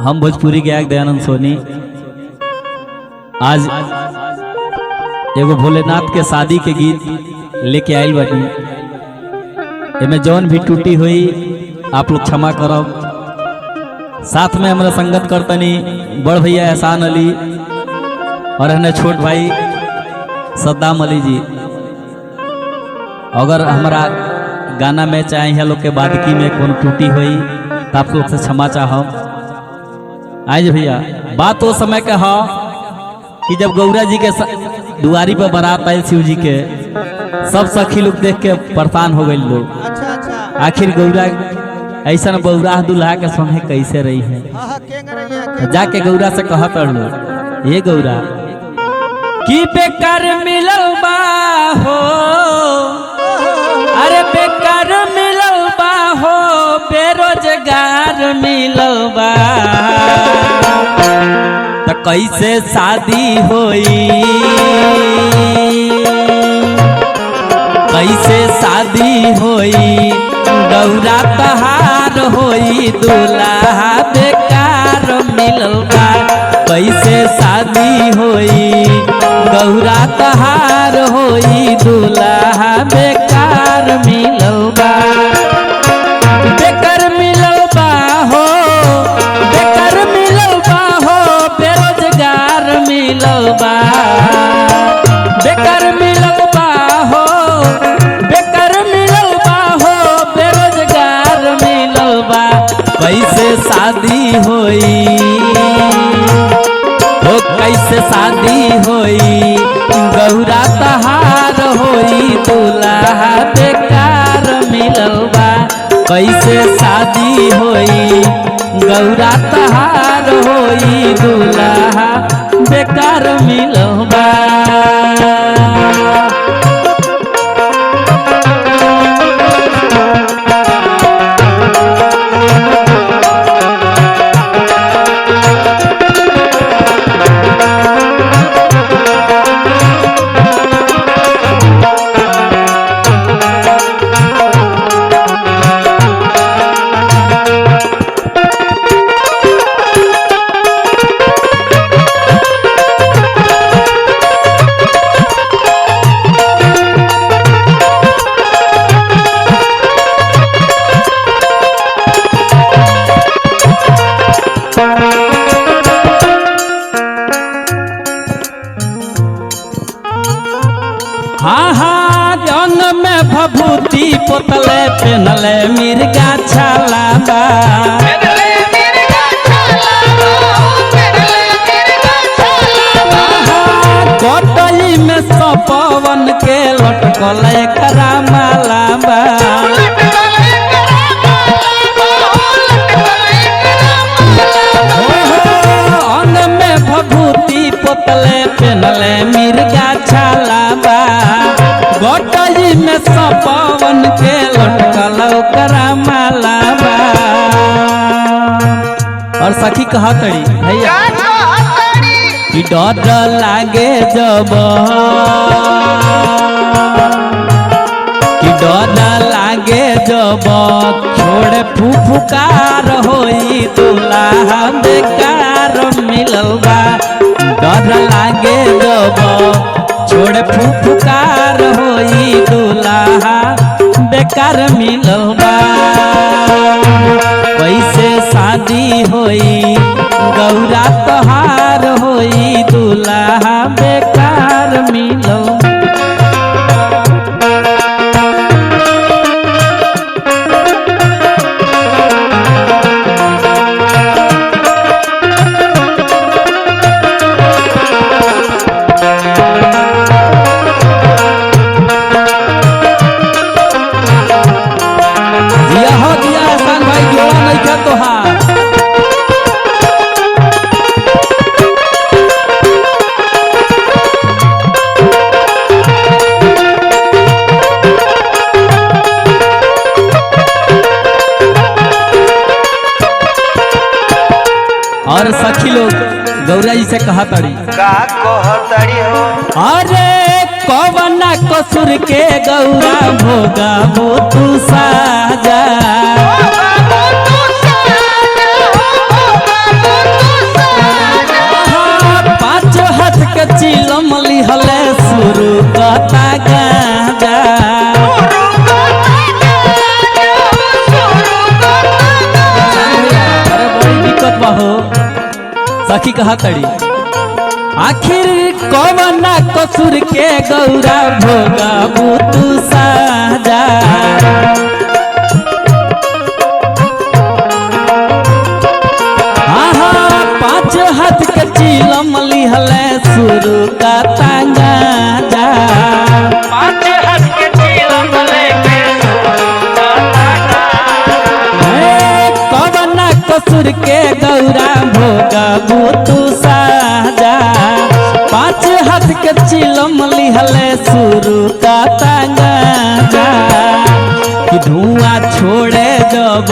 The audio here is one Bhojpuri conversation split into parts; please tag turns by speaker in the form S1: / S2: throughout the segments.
S1: हम भोजपुरी गायक दयानंद सोनी आज एगो भोलेनाथ के शादी के गीत लेके आयल बानी। एमे जौन भी टूटी हुई आप लोग क्षमा करब। साथ में हमारा संगत करतनी बड़ भैया एहसान अली और हने छोट भाई सद्दाम अली जी। अगर हमारा गाना में चाहे यहाँ लोग के बादकी में कौन टूटी हुई तो आप लोग से क्षमा चाहब। आज भैया बात वो समय का है कि जब गौरा जी के दुआरी पर बारात आये शिव जी के, सब सखी लोग देख के परेशान हो गए लोग। आखिर गौरा ऐसा बौरा दुल्हा के संगे कैसे रही है। तो जाके गौरा से कहा कर लो, ये गौरा की बेकार मिलल बा हो, अरे बेकार मिलल बा हो, बेरोजगार मिलल बा, तो कैसे शादी होई, कैसे शादी होई, गौरा तहार होई, दूल्हा बेकार मिलल बा, कैसे शादी होई, गौरा तहार होई, दूल्हा बेकार मिलल बा, बेकार मिलल बा हो, बेकार मिलल बा हो, बेरोजगार मिलल बा, बेकार मिलल बा हो, बेकार मिलल बा हो, बेरोजगार मिलल बा, कैसे शादी होई हो, कैसे शादी होई, गौरा तहार होई, दूल्हा बेकार मिलल बा, कैसे शादी होई, गौरा तहार होई, दूल्हा बेकार मिलल बा। हाँ हाँ जौन में भभूति पोतले पेनले मिर्गा छाला बा, गोटली में सपवन के लटकल एकरा माला बा, अन्न में भभूति पोतले पेनले मिर्गा छाला बा, गोटली में सपवन के लटकल ओकरा माला बा। और सखी कहा तड़ी भैया कि डर लागे जब, कि डर लागे जब, छोड़े फुफुकार होई, दूल्हा बेकार मिलल बा, डर लागे जब, छोड़े फुफुकार होई, दूल्हा बेकार मिलल बा, कैसे शादी होई, गौरा तहार होई, दूल्हा बेकार मिलल। और सखी लोग गौरा जी से कहा तड़ी
S2: का कहतड़ी हो,
S1: अरे कवना कसूर के गौरा भोगा वो तू साजा, हो सखी कहा तड़ी आखिर कवना कसूर के गौरा भोगा तू साजा पांच हाथ के चिलम लिहले शुरू का तांगा जा
S2: पाँच हाथ के चिलम लेके
S1: कवना कसूर के गौरा भोगा तू साजा पांच हाथ के चिलम लिहले शुरू का तांगा जा कि धुआं छोड़े जब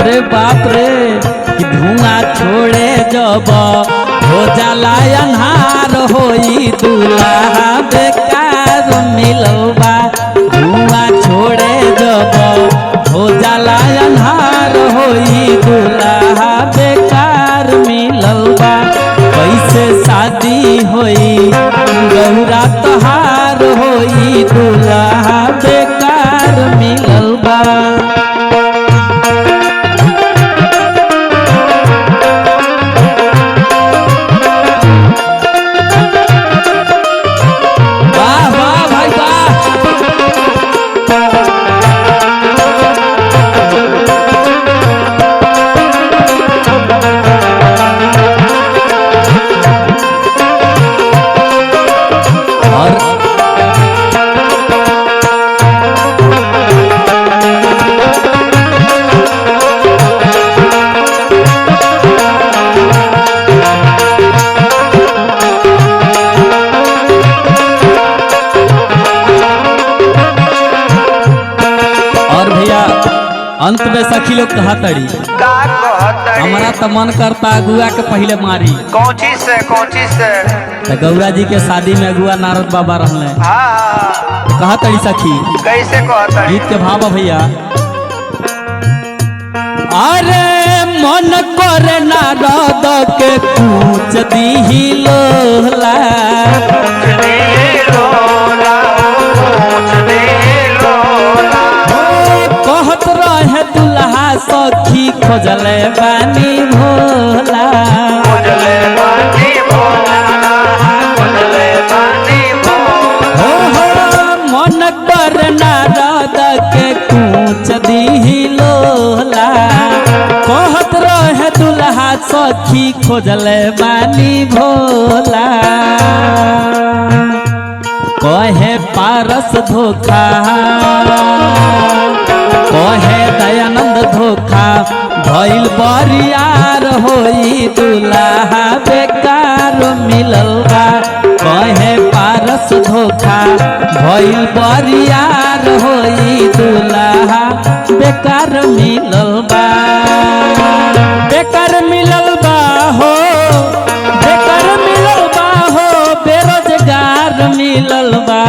S1: अरे बाप रे कि धुआं छोड़े जब हो जाला अन्हार होई दूल्हा बेकार मिलवा धुआं छोड़े जब हो जाला अन्हार होई दूल्हा बेकार मिलवा कैसे शादी होई गौरा तहार होई दूल्हा बेकार मिलवा अंत में सखी लोग कहा तड़ी
S2: का कहतड़ी
S1: हमारा तो मन करता अगुआ के पहले मारी
S2: कौची से
S1: तो गौरा जी के शादी में अगुआ नारद बाबा रहले
S2: हाँ
S1: तो कहा तड़ी सखी
S2: कैसे कहतड़ी
S1: गीत के भाव भैया अरे मन करे नारद के पूछ दी लोला कहत रहे दुल्हा सखी खोजले बानी भोला मन कर नारद के कूच दी लोला कहत रहे दुल्हा सखी खोजले बानी भोला कहे पारस धोखा कहे दयानंद धोखा भइल बरियार होई दुल्हा बेकार मिलल बा कहे पारस धोखा भइल बरियार होई दुल्हा बेकार मिलल बा बेकार मिलल बा हो बेकार मिलल बा हो बेरोजगार मिलल बा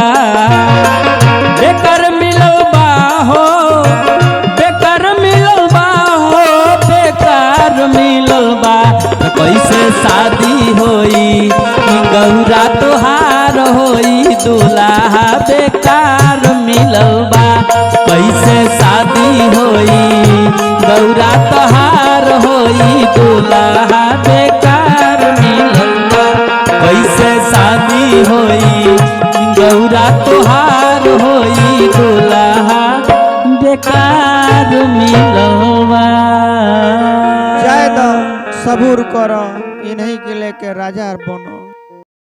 S1: बेकार मिलल बा हो बेकार मिलल बा हो बेकार मिलल बा कैसे शादी होई गौरा तोहार होई दुल्हा बेकार मिलल बा कैसे शादी होई गौरा तोहार होई दुल्हा बेकार मिलल बा कैसे शादी होई गौरा तोहार होई दुल्हा बेकार मिलवा
S3: जाए तो सबूर करो इन्हीं के लेके राजा बनो।